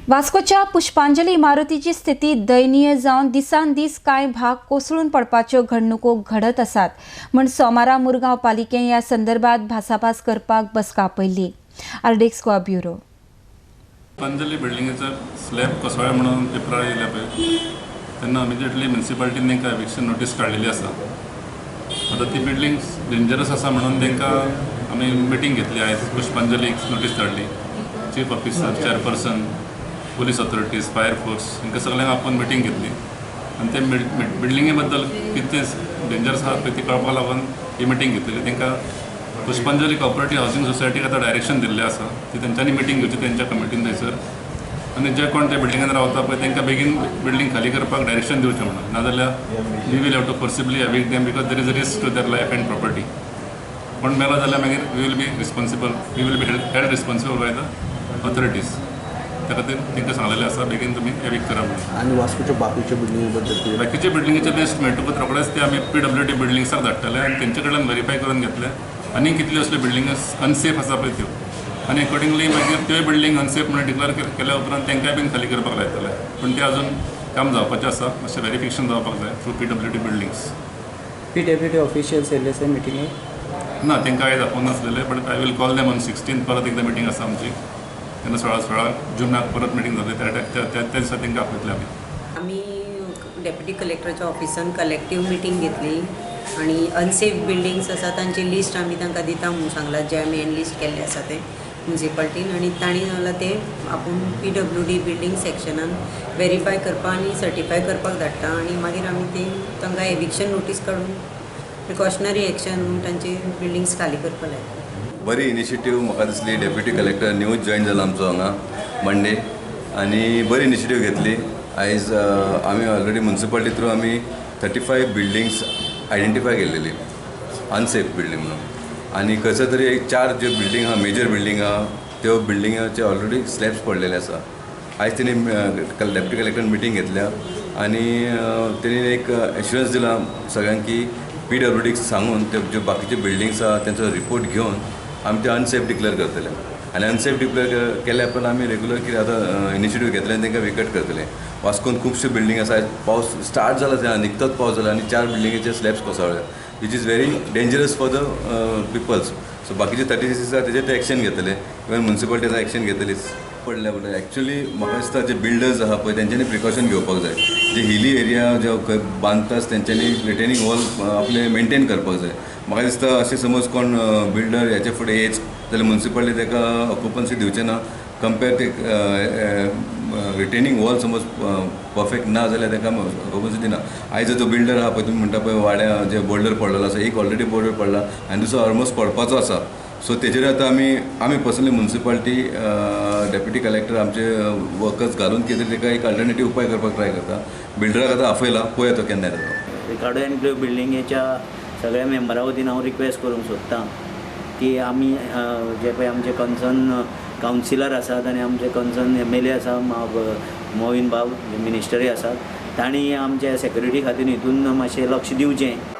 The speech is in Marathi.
वास्कोच्या पुष्पांजली इमारतीची स्थिती दयनीय जावन दिसान दीस कांय भाग कोसळून पडपाच्यो घडणुको घडत आसात म्हण सोमारा मुरगांव पालिकेन ह्या संदर्भात भासाभास करपाक बसका आपयल्ली. आर्डेक्स गोवा ब्युरो. पुष्पांजली बिल्डिंगेचो स्लॅब कोसळ्ळो म्हणून पेपरार येयल्या पळय तेन्ना इमिजिएटली म्युनिसिपालिटीन तांकां एविक्शन नोटीस काडिल्ली आसा. आतां ती बिल्डिंग डेंजरस आसा म्हणून तांकां आमी मिटींग घेतली. आयज पुष्पांजलीक नोटीस धाडली. Chief officer, chairperson, police authorities, fire force हांकां सगळ्यांक आपोवन मिटींग घेतली आनी ते बिल्डिंगे बद्दल कितें डेंजरस आसा पळय ती कळपाक लागून ही मिटींग घेतली. तांकां पुष्पांजली कॉपरेटीव हावसिंग सोसायटीक आतां डायरेक्शन दिल्लें आसा ती तेंच्यांनी मिटींग घेवची तेंच्या कमिटीन थंयसर आनी जे कोण त्या बिल्डिंगान रावता पळय तांकां बेगीन बिल्डिंग खाली करपाक डायरेक्शन दिवचें म्हणून. नाजाल्यार we will have to forcibly evict them because there is a risk to their life and property. कोण मेलो जाल्यार मागीर we will be responsible, we will be held responsible by the authorities. त्या खातीर तांकां सांगलेलें आसा बेगीन तुमी एविक्ट करा म्हणून. आनी वास्कोच्या बाकीच्या बिल्डिंगे बद्दल बाकीच्या बिल्डिंगेचे लिस्ट मेळटकूच रोखडेच ते आमी PWD बिल्डिंग्साक धाडटले आनी तेंचे कडल्यान व्हेरीफाय करून घेतले आनी कितल्यो असल्यो बिल्डिंग्स अनसेफ आसा पळय त्यो आनी अकॉर्डिंगली मागीर त्यो बिल्डिंग अनसेफ म्हणून डिक्लेअर केल्या उपरांत तांकांय बीन खाली करपाक लायतले. पूण ते अजून काम जावपाचें आसा. मातशें व्हेरिफिकेशन जावपाक जाय through PWD buildings. PWD officials येयले आसा मिटिंगेक? ना तांकां आयज आपोवन नासलेले but I will call them on 16 परत एकदां मिटींग आसा आमची. तेन्ना 16 जुनाक परत मिटींग जातली त्या दिसा तांकां आपयतले आमी डेप्युटी कलेक्टराच्या ऑफिसान कलेक्टीव मिटींग घेतली आणि अनसेफ बिल्डिंग्स आसा तांची लिस्ट आमी तांकां दिता म्हणून सांगला जे आमी एनलिस्ट केल्ले आसा ते म्युनिसिपालिटीन आनी तांणी जाल्यार ते आपूण PWD बिल्डिंग सेक्शनान व्हेरीफाय करपाक आनी सर्टिफाय करपाक धाडटा आनी मागीर आमी ते तांकां एविक्शन नोटीस काडून प्रिकॉशनरी एक्शन म्हणून तांची बिल्डिंग्स खाली करपाक लायता. बरी इनिशिएटीव म्हाका दिसली. डेप्युटी कलेक्टर न्यूज जॉईन जाला आमचो हांगा मंडे आनी बरी इनिशिएटीव घेतली. आयज आमी ऑलरेडी म्युनिसिपालिटी थ्रू आमी 35 बिल्डिंग्स आयडेंटिफाय केलेली अनसेफ बिल्डिंग म्हणून आनी खंयसर तरी एक 4 ज्यो बिल्डिंग आहा मेजर बिल्डिंग आहा त्यो बिल्डिंगाचे ऑलरेडी स्लॅब्स पडलेले आसा. आयज तेणी डेप्युटी कलेक्टरान मिटींग घेतल्या आनी तेणी एक एश्युरन्स दिला सगळ्यांक की PWDक सांगून ते ज्यो बाकीचे बिल्डिंग्स आहा तेंचो रिपोर्ट घेवन आमी ते अनसेफ डिक्लेअर करतले आनी अनसेफ डिक्लेअर केल्या उपरांत आमी रेग्युलर कितें आतां इनिशिएटीव घेतले आनी तांकां विकट करतले. वास्कोन खुबश्यो बिल्डिंग आसा. पावस स्टार्ट जाला तेन्ना निकतोच पावस जाला आनी 4 बिल्डिंगेचे स्लॅब्स कोसळ्ळे which is very dangerous for the peoples. So बाकीचे 36 आसा तेजेर ते एक्शन घेतले. इवन म्युनिसिपालिटी एक्शन घेतलीच पडल्या बट एक्चुअली म्हाका दिसता जे बिल्डर्स आहा पळय तेंच्यांनी प्रिकॉशन घेवपाक जाय. जे हिली एरिया जे बांदतात तेंच्यांनी रिटेनिंग वॉल आपले मेंटेन करपाक जाय. म्हाका दिसता अशें समज कोण बिल्डर हेचे फुडें येच जाल्यार म्युनिसिपालिटी ताका ऑक्युपन्सी दिवचें ना. कंपेर ते रिटेनिंग वॉल समज परफेक्ट ना जाल्यार ताका ऑक्युपन्सी दिना. आयज जो बिल्डर आहा पळय तुमी म्हणटा पळय वाड्या जे बोल्डर पडलेलो आसा एक ऑलरेडी बोल्डर पडला आनी दुसरो ऑलमोस्ट पडपाचो आसा. सो तेजेर आतां आमी पर्सनली म्युनिसिपालिटी डेप्युटी कलेक्टर आमचे वर्कर्स घालून कितें ताका एक अल्टरनेटीव उपाय करपाक ट्राय करता. बिल्डराक आतां आपयला पळया तो केन्ना येता. रिकार्डो एन्क्लेव बिल्डिंगेच्या सगळ्या मेंबरा वतीन हांव रिक्वेस्ट करूंक सोदतां की आमी जे पळय आमचे कन्सर्न कावन्सिलर आसात आनी आमचे कन्सर्न MLA आसा मोहीन बाब मिनिस्टरी आसात तांणी आमच्या सेक्युरिटी खातीर हितून मातशें लक्ष दिवचें.